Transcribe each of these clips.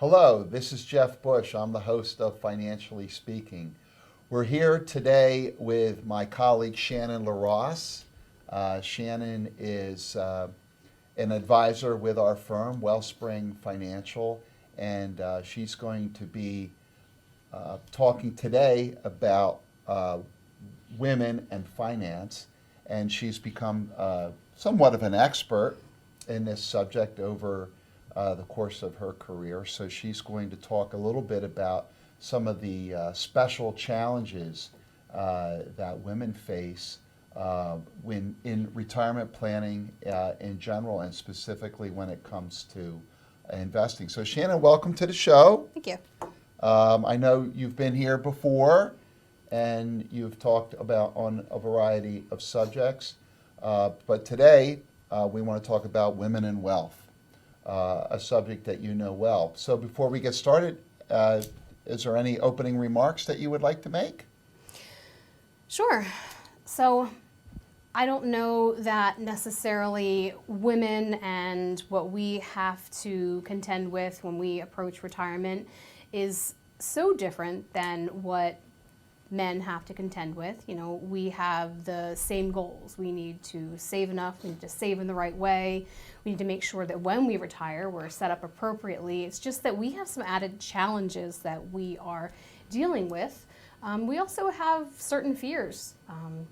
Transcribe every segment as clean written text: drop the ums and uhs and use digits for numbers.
Hello, this is Jeff Bush. I'm the host of Financially Speaking. We're here today with my colleague Shannon LaRosse. Shannon is an advisor with our firm, Wellspring Financial, and she's going to be talking today about women and finance. And she's become somewhat of an expert in this subject over the course of her career. So she's going to talk a little bit about some of the special challenges that women face when in retirement planning in general, and specifically when it comes to investing. So Shannon, welcome to the show. Thank you. I know you've been here before and you've talked about on a variety of subjects, but today we want to talk about women and wealth. A subject that you know well. So before we get started, is there any opening remarks that you would like to make? Sure. So I don't know that necessarily women and what we have to contend with when we approach retirement is so different than what men have to contend with. You know, we have the same goals. We need to save enough, we need to save in the right way. We need to make sure that when we retire, we're set up appropriately. It's just that we have some added challenges that we are dealing with. We also have certain fears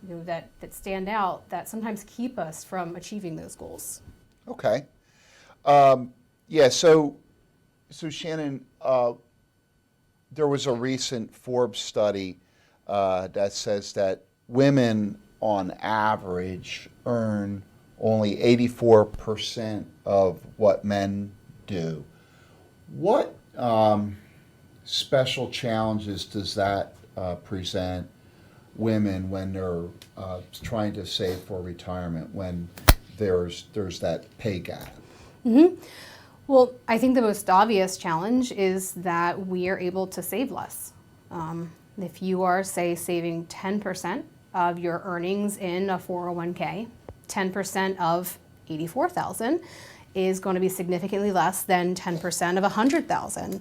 that stand out that sometimes keep us from achieving those goals. Okay. So Shannon, there was a recent Forbes study that says that women on average earn only 84% of what men do. What special challenges does that present women when they're trying to save for retirement, when there's that pay gap? Mm-hmm. Well, I think the most obvious challenge is that we are able to save less. If you are, say, saving 10% of your earnings in a 401k, 10% of $84,000 is going to be significantly less than 10% of $100,000.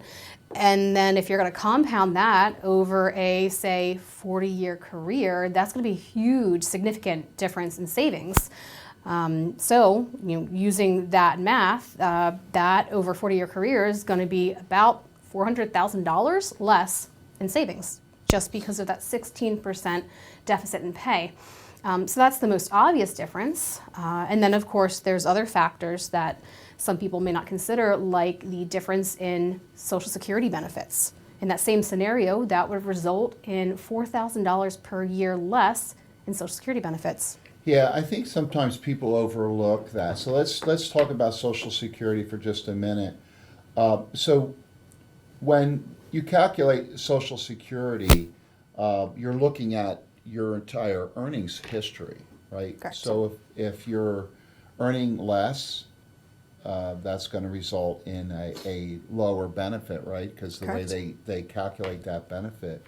And then if you're going to compound that over a, say, 40-year career, that's going to be a huge, significant difference in savings. So, using that math, that over 40-year career is going to be about $400,000 less in savings, just because of that 16% deficit in pay. So that's the most obvious difference. And then, of course, there's other factors that some people may not consider, like the difference in Social Security benefits. In that same scenario, that would result in $4,000 per year less in Social Security benefits. Yeah, I think sometimes people overlook that. So let's talk about Social Security for just a minute. So when you calculate Social Security, you're looking at your entire earnings history, right? Correct. So if you're earning less, that's going to result in a lower benefit, right? Because the Correct. way they calculate that benefit.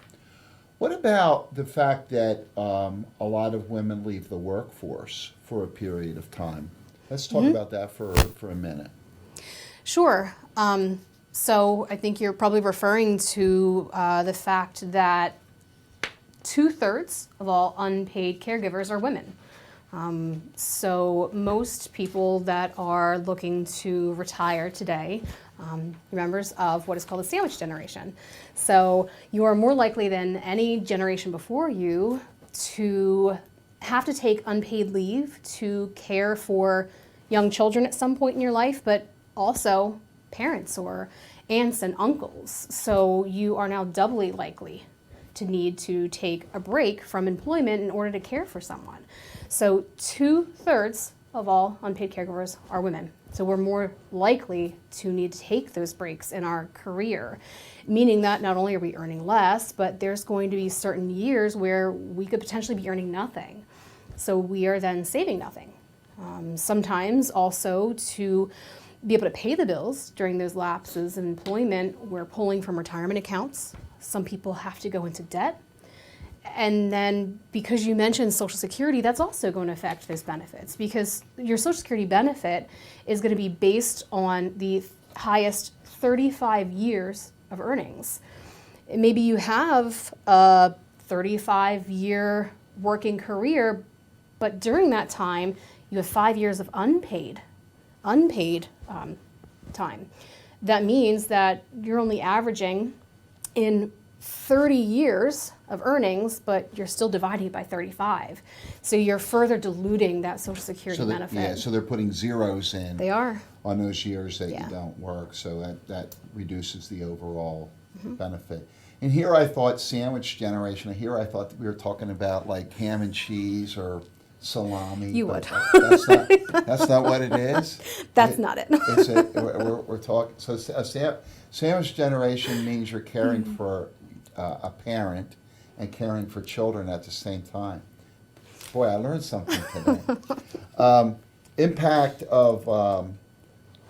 What about the fact that a lot of women leave the workforce for a period of time? Let's talk about that for a minute. Sure. So I think you're probably referring to the fact that 2/3 of all unpaid caregivers are women. So most people that are looking to retire today are members of what is called the sandwich generation. So you are more likely than any generation before you to have to take unpaid leave to care for young children at some point in your life, but also parents or aunts and uncles. So you are now doubly likely to need to take a break from employment in order to care for someone. So 2/3 of all unpaid caregivers are women. So we're more likely to need to take those breaks in our career, meaning that not only are we earning less, but there's going to be certain years where we could potentially be earning nothing. So we are then saving nothing. Sometimes also to be able to pay the bills during those lapses in employment, we're pulling from retirement accounts. Some people have to go into debt. And then because you mentioned Social Security, that's also going to affect those benefits, because your Social Security benefit is going to be based on the highest 35 years of earnings. Maybe you have a 35-year working career, but during that time, you have 5 years of unpaid time. That means that you're only averaging in 30 years of earnings, but you're still dividing by 35. So you're further diluting that Social Security benefit. Yeah, so they're putting zeros in. They are. On those years that Yeah. you don't work, so that reduces the overall benefit. And here I thought sandwich generation, here I thought that we were talking about like ham and cheese or salami. You but would. That's not what it is? That's not it. We're talking, so sandwich generation means you're caring for a parent and caring for children at the same time. Boy, I learned something today. Impact of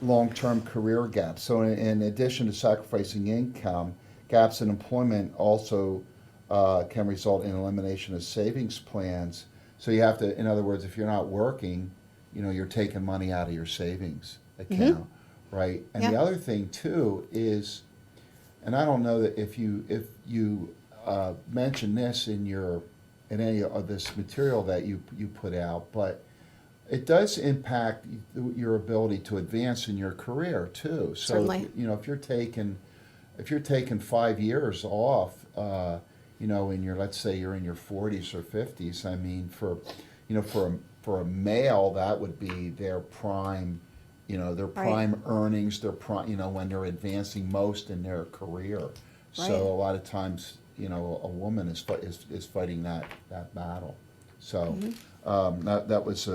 long-term career gaps. So in addition to sacrificing income, gaps in employment also can result in elimination of savings plans. So you have to, in other words, if you're not working, you're taking money out of your savings account, right? And the Yeah. other thing too is, and I don't know that if you mention this in any of this material that you put out, but it does impact your ability to advance in your career too. So Certainly. if you're taking 5 years off, in your, let's say you're in your 40s or 50s, I mean, for a male, that would be their prime, their prime earnings, their prime, when they're advancing most in their career. Right. So a lot of times, a woman is fighting that battle. So that was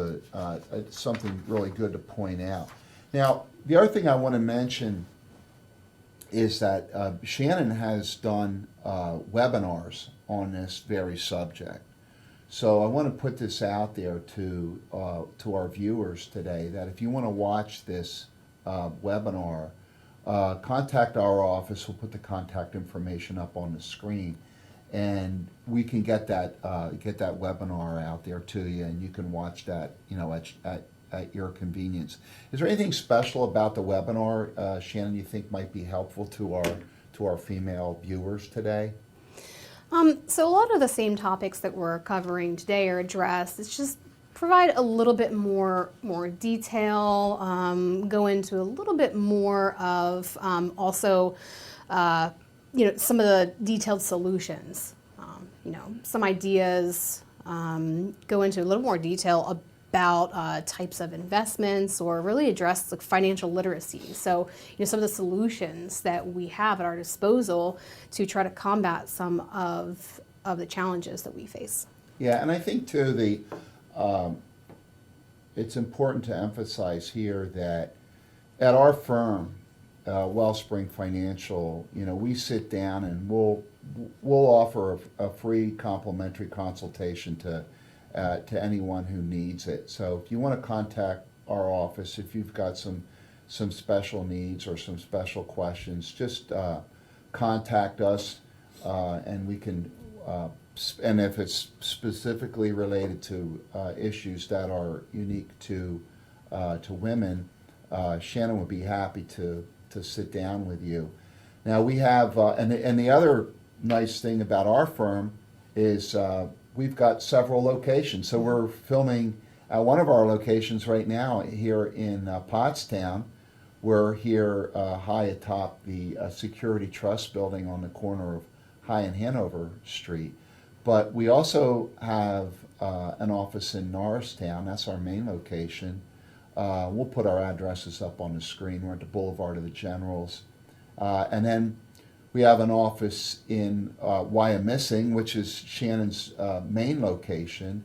something really good to point out. Now, the other thing I want to mention is that Shannon has done webinars on this very subject. So I want to put this out there to our viewers today, that if you want to watch this webinar, contact our office. We'll put the contact information up on the screen, and we can get that webinar out there to you, and you can watch that at your convenience. Is there anything special about the webinar, Shannon, you think might be helpful to our female viewers today? So a lot of the same topics that we're covering today are addressed. It's just provide a little bit more detail, go into a little bit more of also some of the detailed solutions, some ideas, go into a little more detail about types of investments, or really address the financial literacy. So, some of the solutions that we have at our disposal to try to combat some of the challenges that we face. Yeah, and I think too it's important to emphasize here that at our firm, Wellspring Financial, we sit down and we'll offer a free complimentary consultation to anyone who needs it. So if you want to contact our office, if you've got some special needs or some special questions, just contact us, and we can. And if it's specifically related to issues that are unique to women, Shannon would be happy to sit down with you. Now we have, and the other nice thing about our firm is we've got several locations. So we're filming at one of our locations right now here in Pottstown. We're here high atop the Security Trust building on the corner of High and Hanover Street. But we also have an office in Norristown. That's our main location. We'll put our addresses up on the screen. We're at the Boulevard of the Generals. And then we have an office in Wyomissing, which is Shannon's main location.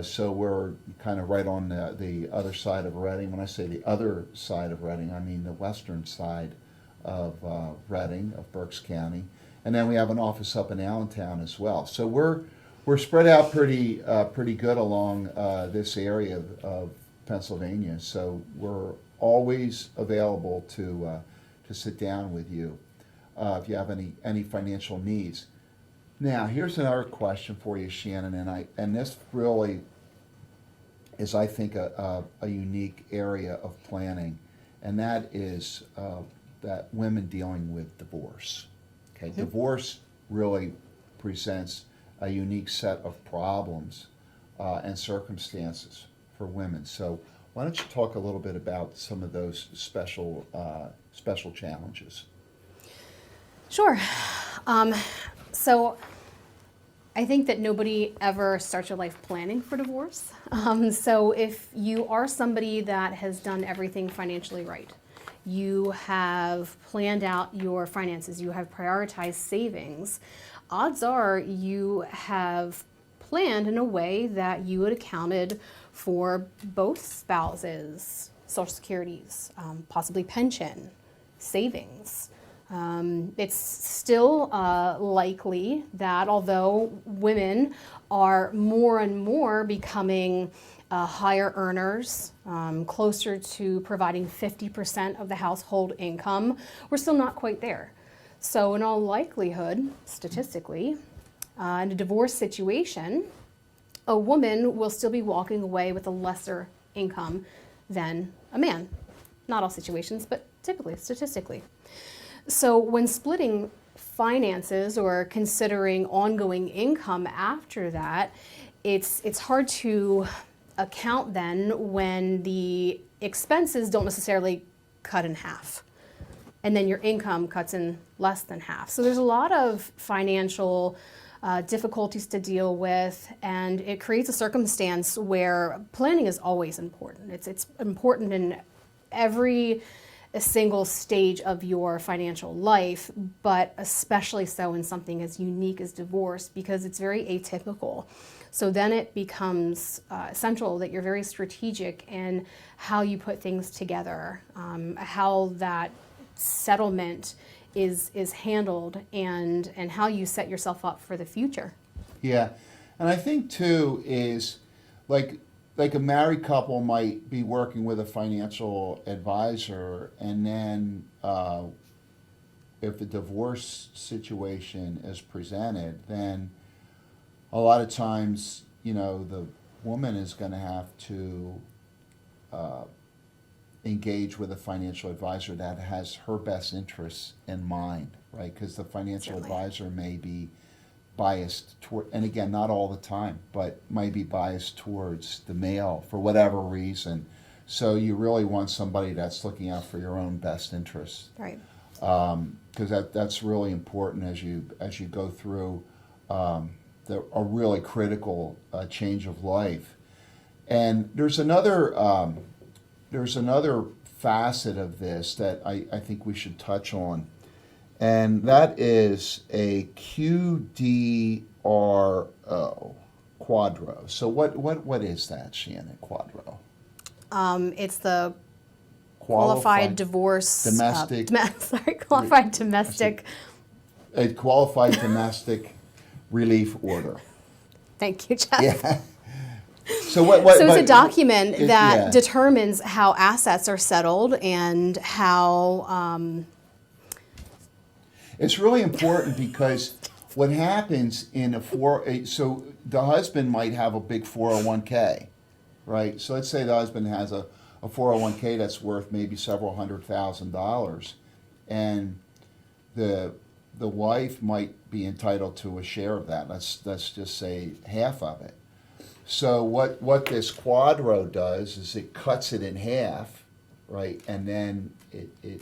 So we're kind of right on the other side of Reading. When I say the other side of Reading, I mean the western side of Reading, of Berks County. And then we have an office up in Allentown as well. So we're spread out pretty good along this area of Pennsylvania. So we're always available to sit down with you if you have any financial needs. Now, here's another question for you, Shannon, and this really is, I think, a unique area of planning, and that is that women dealing with divorce. Okay, divorce really presents a unique set of problems and circumstances for women. So why don't you talk a little bit about some of those special challenges? Sure. So I think that nobody ever starts your life planning for divorce. So if you are somebody that has done everything financially right, you have planned out your finances, you have prioritized savings, odds are you have planned in a way that you had accounted for both spouses' Social Securities, possibly pension, savings. It's still likely that although women are more and more becoming higher earners, closer to providing 50% of the household income, we're still not quite there. So in all likelihood, statistically, in a divorce situation, a woman will still be walking away with a lesser income than a man. Not all situations, but typically, statistically. So when splitting finances or considering ongoing income after that, it's hard to account then when the expenses don't necessarily cut in half, and then your income cuts in less than half. So there's a lot of financial difficulties to deal with, and it creates a circumstance where planning is always important. It's important in every single stage of your financial life, but especially so in something as unique as divorce because it's very atypical. So then it becomes essential that you're very strategic in how you put things together, how that settlement is handled, and how you set yourself up for the future. Yeah, and I think too is like a married couple might be working with a financial advisor, and then if a divorce situation is presented, then a lot of times, the woman is going to have to engage with a financial advisor that has her best interests in mind, right? Because the financial Certainly. advisor may be biased toward, and again, not all the time, but might be biased towards the male for whatever reason. So you really want somebody that's looking out for your own best interests, Right. because that's really important as you go through a really critical change of life. And there's another facet of this that I think we should touch on, and that is a QDRO, Quadro. So what is that, Shannon? Quadro? It's the qualified divorce domestic qualified domestic. a qualified domestic relief order. Thank you, Jeff. Yeah. So what? So it's a document that yeah. determines how assets are settled and how. It's really important because what happens so the husband might have a big 401k, right? So let's say the husband has a 401k that's worth maybe several $100,000, and the wife might be entitled to a share of that. Let's just say half of it. So what this Quadro does is it cuts it in half, right? And then it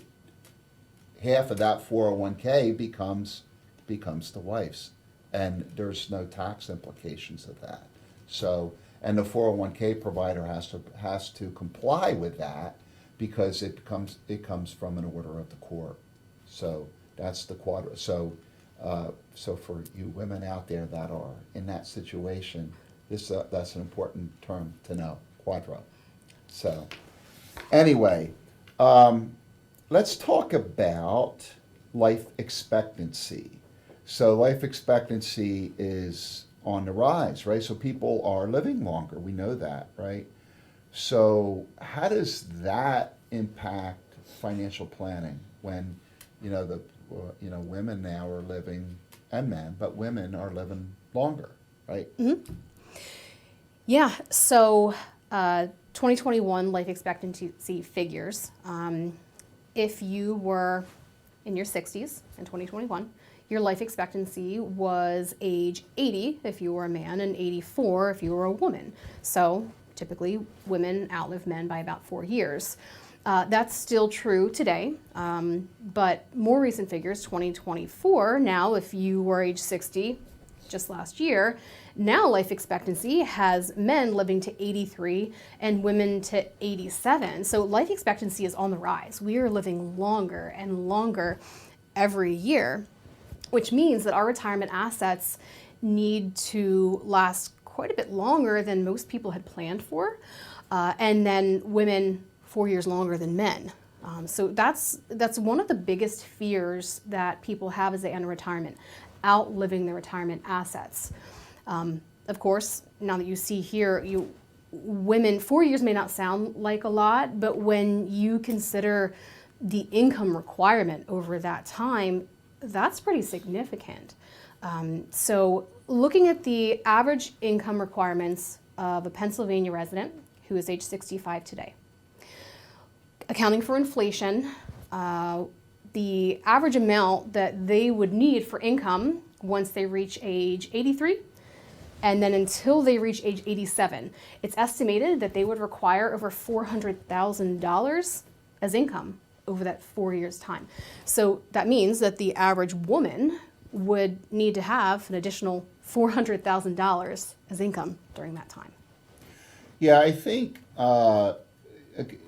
half of that 401k becomes the wife's, and there's no tax implications of that. So, and the 401k provider has to comply with that because it comes from an order of the court. So that's the Quadro. So for you women out there that are in that situation, that's an important term to know, Quadro. So anyway, let's talk about life expectancy. So life expectancy is on the rise, right? So people are living longer. We know that, right? So how does that impact financial planning when, women now are living, and men, but women are living longer, right? Mm-hmm. Yeah. So 2021 life expectancy figures. If you were in your 60s in 2021, your life expectancy was age 80 if you were a man and 84 if you were a woman. So typically women outlive men by about 4 years. That's still true today, but more recent figures, 2024, now if you were age 60 just last year, now life expectancy has men living to 83 and women to 87. So life expectancy is on the rise. We are living longer and longer every year, which means that our retirement assets need to last quite a bit longer than most people had planned for, and then women 4 years longer than men. So that's one of the biggest fears that people have as they enter retirement, outliving their retirement assets. Of course, now that you see here, women, 4 years may not sound like a lot, but when you consider the income requirement over that time, that's pretty significant. So looking at the average income requirements of a Pennsylvania resident who is age 65 today, accounting for inflation, the average amount that they would need for income once they reach age 83, and then until they reach age 87, it's estimated that they would require over $400,000 as income over that 4 years' time. So that means that the average woman would need to have an additional $400,000 as income during that time. Yeah, I think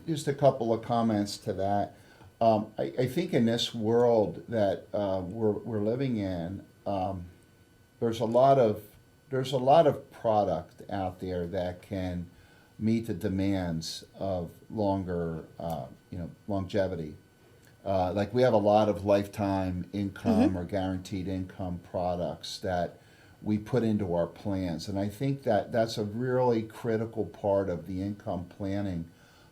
just a couple of comments to that. I think in this world that we're living in, there's a lot of product out there that can meet the demands of longer, longevity. Like we have a lot of lifetime income or guaranteed income products that we put into our plans, and I think that that's a really critical part of the income planning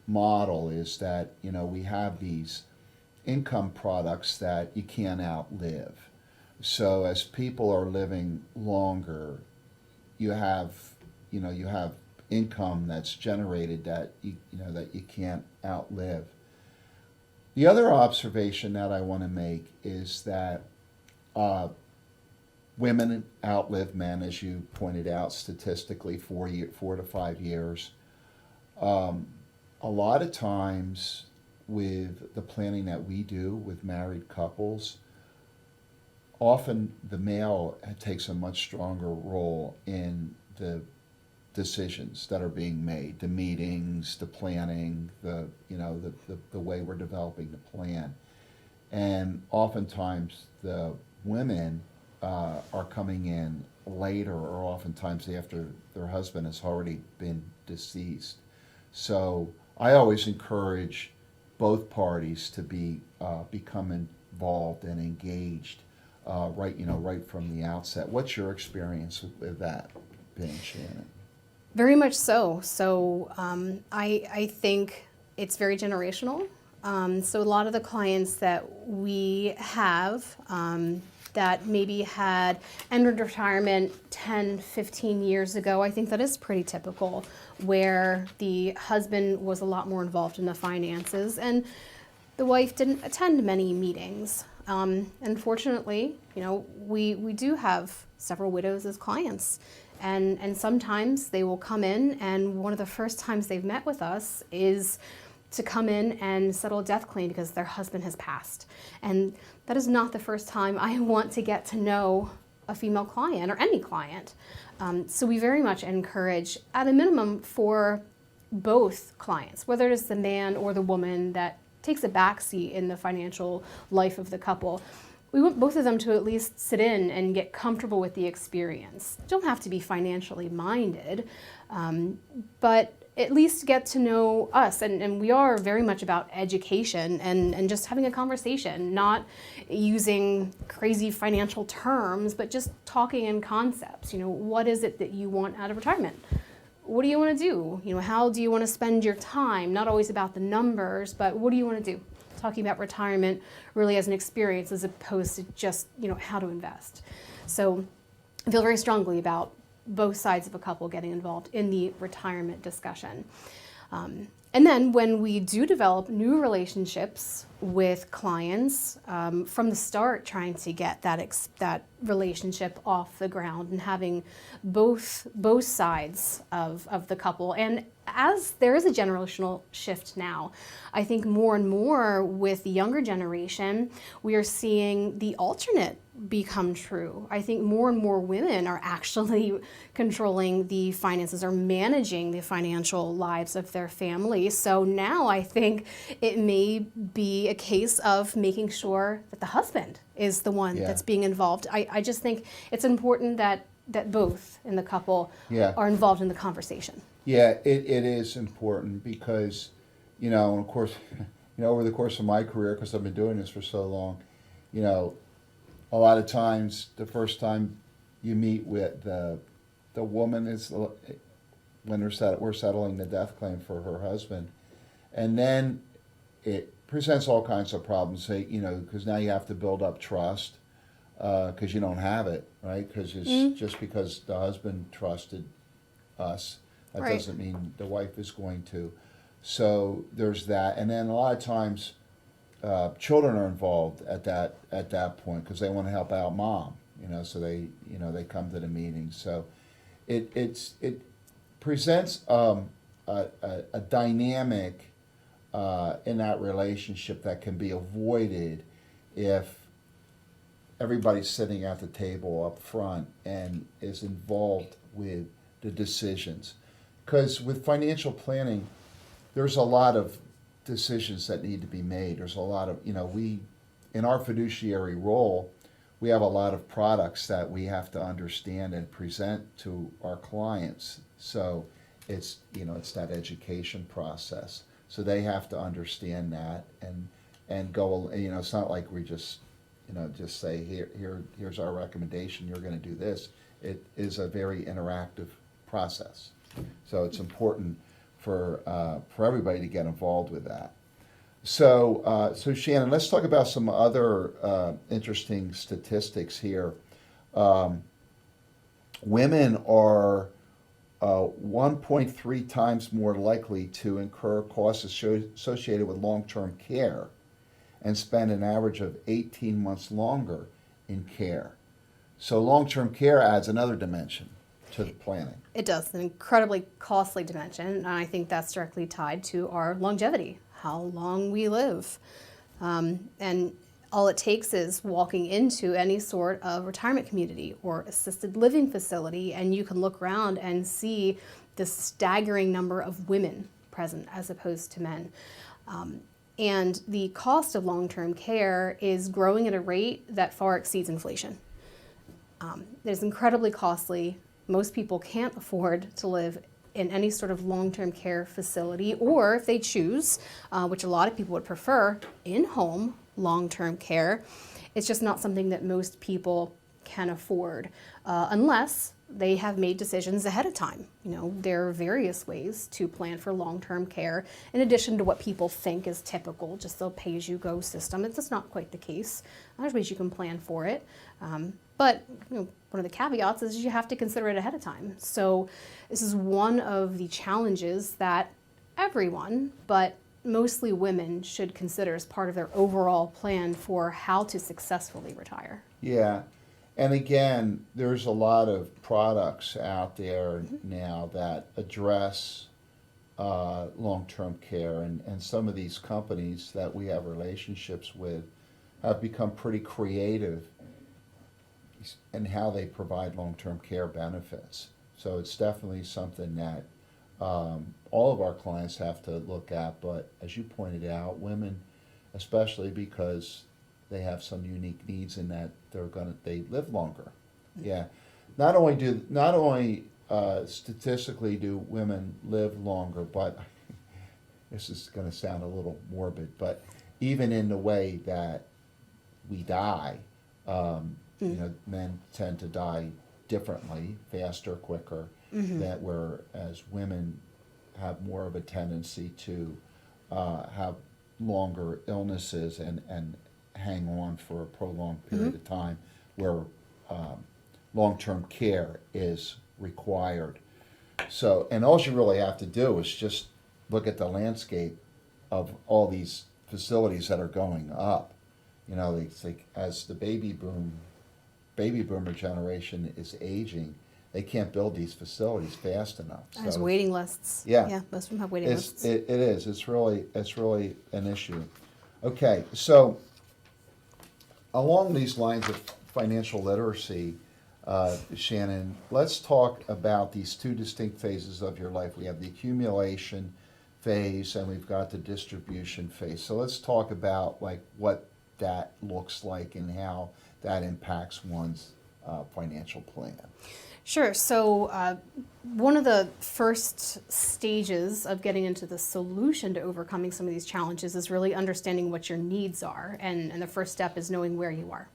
model, is that we have these income products that you can't outlive. So as people are living longer, you have income that's generated that you can't outlive. The other observation that I want to make is that women outlive men, as you pointed out, statistically 4 to 5 years. A lot of times with the planning that we do with married couples, often the male takes a much stronger role in the decisions that are being made, the meetings, the planning, the way we're developing the plan. And oftentimes the women are coming in later, or oftentimes after their husband has already been deceased. So I always encourage both parties to become involved and engaged right from the outset. What's your experience with that, Shannon? Very much so. So I think it's very generational. So a lot of the clients that we have that maybe had entered retirement 10, 15 years ago, I think that is pretty typical, where the husband was a lot more involved in the finances and the wife didn't attend many meetings. Unfortunately, we do have several widows as clients. And sometimes they will come in, and one of the first times they've met with us is to come in and settle a death claim because their husband has passed. And that is not the first time I want to get to know a female client or any client. So we very much encourage, at a minimum, for both clients, whether it's the man or the woman that takes a backseat in the financial life of the couple, we want both of them to at least sit in and get comfortable with the experience. Don't have to be financially minded, but at least get to know us. And we are very much about education and just having a conversation, not using crazy financial terms, but just talking in concepts. What is it that you want out of retirement? What do you want to do? How do you want to spend your time? Not always about the numbers, but what do you want to do? Talking about retirement really as an experience as opposed to just how to invest. So I feel very strongly about both sides of a couple getting involved in the retirement discussion. And then when we do develop new relationships with clients, from the start, trying to get that relationship off the ground and having both sides of the couple. And as there is a generational shift now, I think more and more with the younger generation, we are seeing the alternate become true. I think more and more women are actually controlling the finances or managing the financial lives of their family. So now I think it may be a case of making sure that the husband is the one that's being involved. I just think it's important that both in the couple are involved in the conversation. Yeah, it is important because, and of course, over the course of my career, because I've been doing this for so long, a lot of times the first time you meet with the woman is when we're settling the death claim for her husband, and then it presents all kinds of problems. Because now you have to build up trust because you don't have it, right? Because it's just because the husband trusted us, that doesn't mean the wife is going to. So there's that, and then a lot of times. Children are involved at that point because they want to help out mom, so they come to the meetings. So it presents a dynamic in that relationship that can be avoided if everybody's sitting at the table up front and is involved with the decisions. Because with financial planning, there's a lot of decisions that need to be made. There's a lot of, we, in our fiduciary role, we have a lot of products that we have to understand and present to our clients. So it's, it's that education process. So they have to understand that and go, it's not like we just, just say, here's our recommendation, you're going to do this. It is a very interactive process. So it's important for everybody to get involved with that. So Shannon, let's talk about some other interesting statistics here. Women are 1.3 times more likely to incur costs associated with long-term care and spend an average of 18 months longer in care. So long-term care adds another dimension to the planning. It does, an incredibly costly dimension, and I think that's directly tied to our longevity, how long we live. And all it takes is walking into any sort of retirement community or assisted living facility, and you can look around and see the staggering number of women present as opposed to men. And the cost of long-term care is growing at a rate that far exceeds inflation. It is incredibly costly. Most people can't afford to live in any sort of long-term care facility, or if they choose, which a lot of people would prefer, in-home long-term care. It's just not something that most people can afford unless they have made decisions ahead of time. There are various ways to plan for long-term care in addition to what people think is typical, just the pay-as-you-go system. It's just not quite the case. There's ways you can plan for it. But one of the caveats is you have to consider it ahead of time. So this is one of the challenges that everyone, but mostly women, should consider as part of their overall plan for how to successfully retire. Yeah. And again, there's a lot of products out there now that address long-term care, and some of these companies that we have relationships with have become pretty creative in how they provide long-term care benefits. So it's definitely something that all of our clients have to look at, but as you pointed out, women, especially because they have some unique needs in that they live longer. Yeah. Not only statistically do women live longer, but this is going to sound a little morbid, but even in the way that we die, men tend to die differently, faster, quicker, that whereas women have more of a tendency to have longer illnesses and hang on for a prolonged period of time, where long-term care is required. So, and all you really have to do is just look at the landscape of all these facilities that are going up. You know, it's like as the baby boomer generation is aging, they can't build these facilities fast enough. There's So waiting lists. Yeah. Yeah, most of them have waiting it's, lists. it is. It's really an issue. Okay, so along these lines of financial literacy, Shannon, let's talk about these two distinct phases of your life. We have the accumulation phase and we've got the distribution phase. So let's talk about like what that looks like and how that impacts one's financial plan. Sure. So, one of the first stages of getting into the solution to overcoming some of these challenges is really understanding what your needs are. And the first step is knowing where you are.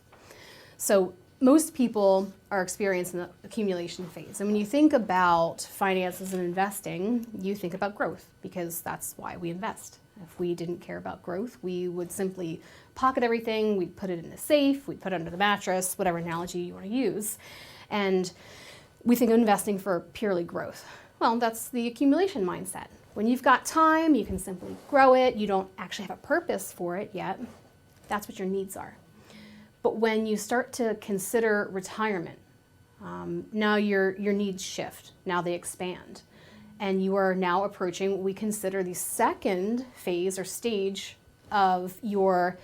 So, most people are experiencing the accumulation phase. And when you think about finances and investing, you think about growth because that's why we invest. If we didn't care about growth, we would simply pocket everything, we'd put it in a safe, we'd put it under the mattress, whatever analogy you want to use. And we think of investing for purely growth. Well, that's the accumulation mindset. When you've got time, you can simply grow it. You don't actually have a purpose for it yet. That's what your needs are. But when you start to consider retirement, now your needs shift. Now they expand. And you are now approaching what we consider the second phase or stage of your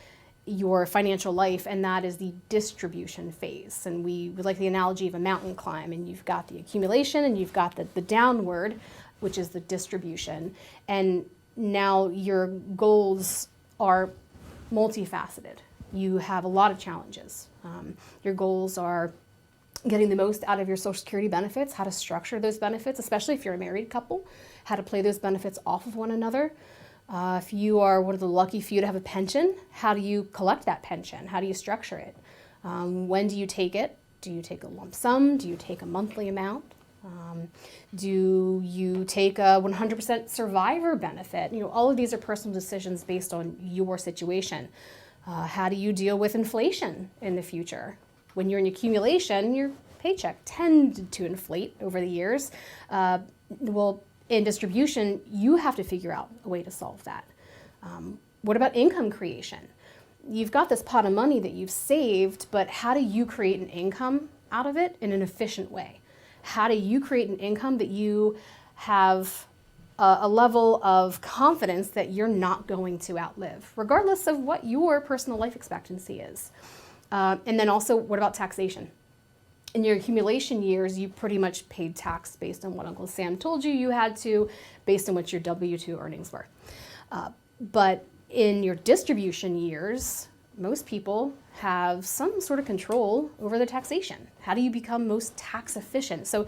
financial life, and that is the distribution phase. And we would like the analogy of a mountain climb, and you've got the accumulation and you've got the downward, which is the distribution. And now your goals are multifaceted. You have a lot of challenges. Your goals are getting the most out of your Social Security benefits, how to structure those benefits, especially if you're a married couple, how to play those benefits off of one another. If you are one of the lucky few to have a pension, how do you collect that pension? How do you structure it? When do you take it? Do you take a lump sum? Do you take a monthly amount? Do you take a 100% survivor benefit? You know, all of these are personal decisions based on your situation. How do you deal with inflation in the future? When you're in accumulation, your paycheck tended to inflate over the years. Well, in distribution, you have to figure out a way to solve that. What about income creation? You've got this pot of money that you've saved, but how do you create an income out of it in an efficient way? How do you create an income that you have a level of confidence that you're not going to outlive, regardless of what your personal life expectancy is? And then also, what about taxation? In your accumulation years, you pretty much paid tax based on what Uncle Sam told you you had to, based on what your W-2 earnings were. But in your distribution years, most people have some sort of control over their taxation. How do you become most tax efficient? So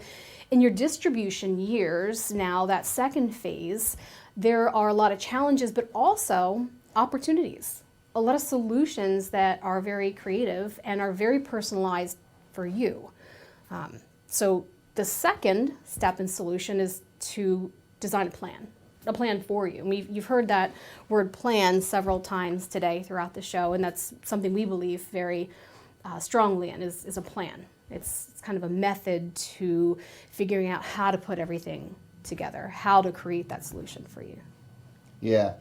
in your distribution years, now that second phase, there are a lot of challenges, but also opportunities. A lot of solutions that are very creative and are very personalized for you. So the second step in solution is to design a plan for you. And you've heard that word plan several times today throughout the show, and that's something we believe very strongly in is a plan. It's kind of a method to figuring out how to put everything together, how to create that solution for you. Yeah.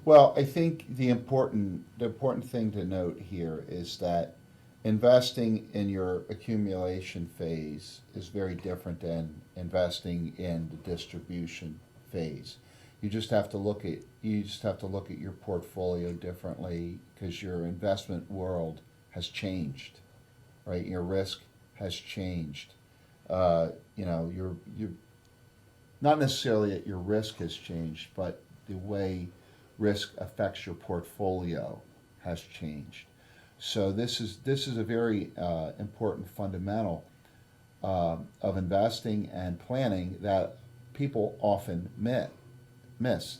Well, I think the important thing to note here is that investing in your accumulation phase is very different than investing in the distribution phase. You just have to look at your portfolio differently because your investment world has changed, right? Your risk has changed. You're not necessarily that your risk has changed, but the way risk affects your portfolio has changed. So this is a very important fundamental of investing and planning that people often miss,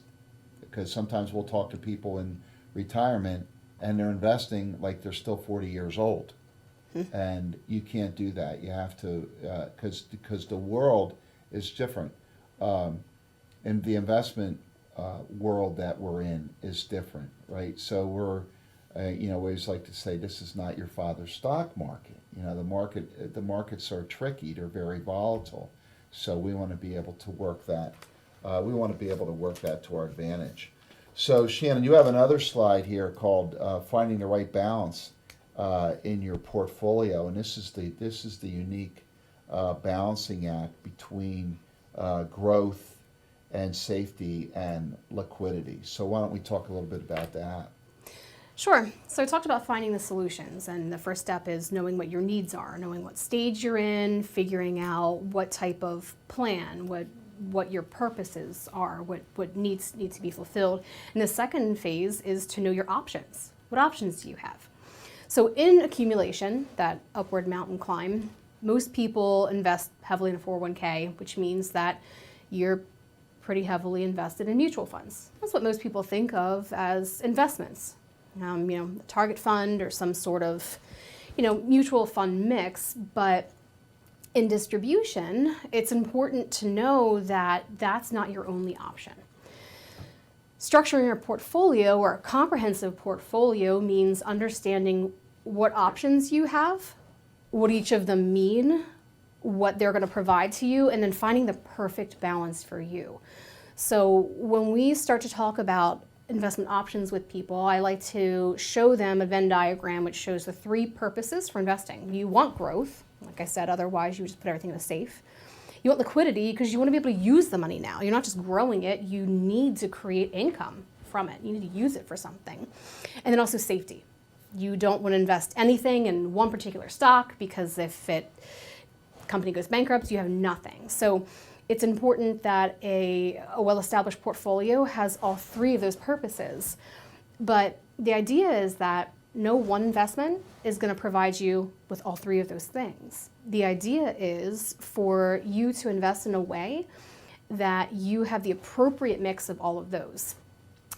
because sometimes we'll talk to people in retirement and they're investing like they're still 40 years old. And you can't do that. You have to, because the world is different. And the investment world that we're in is different, right? So we always like to say this is not your father's stock market. The markets are tricky. They're very volatile. So we want to be able to work that We want to be able to work that to our advantage. So Shannon, you have another slide here called finding the right balance in your portfolio, and this is the unique balancing act between growth and safety and liquidity. So why don't we talk a little bit about that? Sure. So I talked about finding the solutions, and the first step is knowing what your needs are, knowing what stage you're in, figuring out what type of plan, what your purposes are, what needs to be fulfilled. And the second phase is to know your options. What options do you have? So in accumulation, that upward mountain climb, most people invest heavily in a 401k, which means that you're pretty heavily invested in mutual funds. That's what most people think of as investments. A target fund or some sort of, mutual fund mix. But in distribution, it's important to know that that's not your only option. Structuring your portfolio or a comprehensive portfolio means understanding what options you have, what each of them mean, what they're going to provide to you, and then finding the perfect balance for you. So when we start to talk about investment options with people, I like to show them a Venn diagram which shows the three purposes for investing. You want growth, like I said, otherwise you just put everything in a safe. You want liquidity because you want to be able to use the money now. You're not just growing it, you need to create income from it. You need to use it for something. And then also safety. You don't want to invest anything in one particular stock because if company goes bankrupt, you have nothing. So it's important that a well-established portfolio has all three of those purposes. But the idea is that no one investment is going to provide you with all three of those things. The idea is for you to invest in a way that you have the appropriate mix of all of those.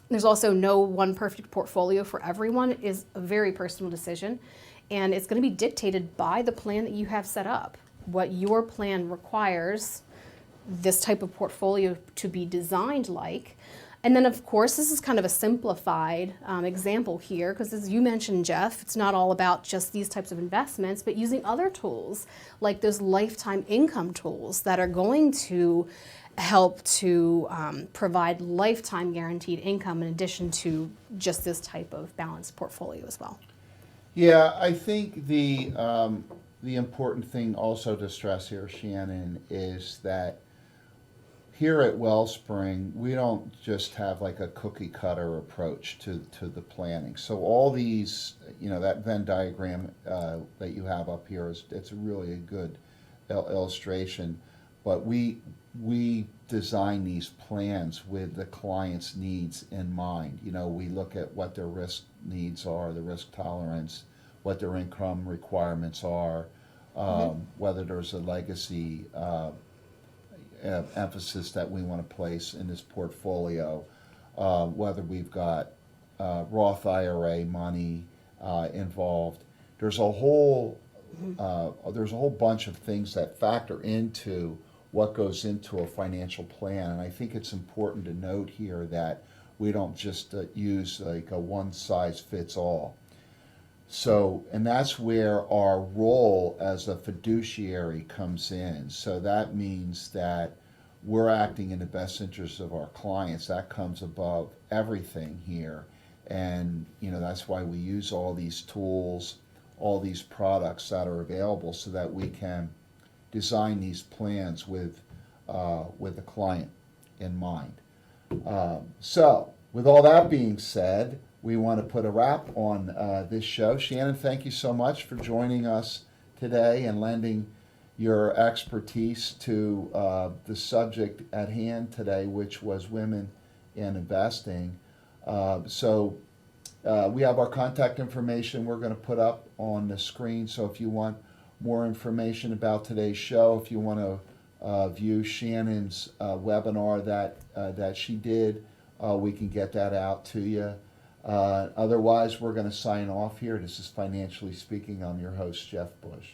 There's also no one perfect portfolio for everyone. It is a very personal decision, and it's going to be dictated by the plan that you have set up. What your plan requires this type of portfolio to be designed like. And then, of course, this is kind of a simplified example here, because as you mentioned, Jeff, it's not all about just these types of investments, but using other tools like those lifetime income tools that are going to help to provide lifetime guaranteed income in addition to just this type of balanced portfolio as well. Yeah, I think the important thing also to stress here, Shannon, is that here at Wellspring, we don't just have like a cookie cutter approach to the planning. So all these, that Venn diagram that you have up here it's really a good illustration. But we design these plans with the client's needs in mind. We look at what their risk needs are, the risk tolerance, what their income requirements are, whether there's a legacy emphasis that we want to place in this portfolio, whether we've got Roth IRA money involved. There's a whole bunch of things that factor into what goes into a financial plan, and I think it's important to note here that we don't just use like a one size fits all. So, and that's where our role as a fiduciary comes in. So that means that we're acting in the best interest of our clients. That comes above everything here. And, that's why we use all these tools, all these products that are available so that we can design these plans with the client in mind. So, with all that being said, we want to put a wrap on this show. Shannon, thank you so much for joining us today and lending your expertise to the subject at hand today, which was women in investing. So we have our contact information we're going to put up on the screen. So if you want more information about today's show, if you want to view Shannon's webinar that she did, we can get that out to you. Otherwise, we're going to sign off here. This is Financially Speaking. I'm your host, Jeff Bush.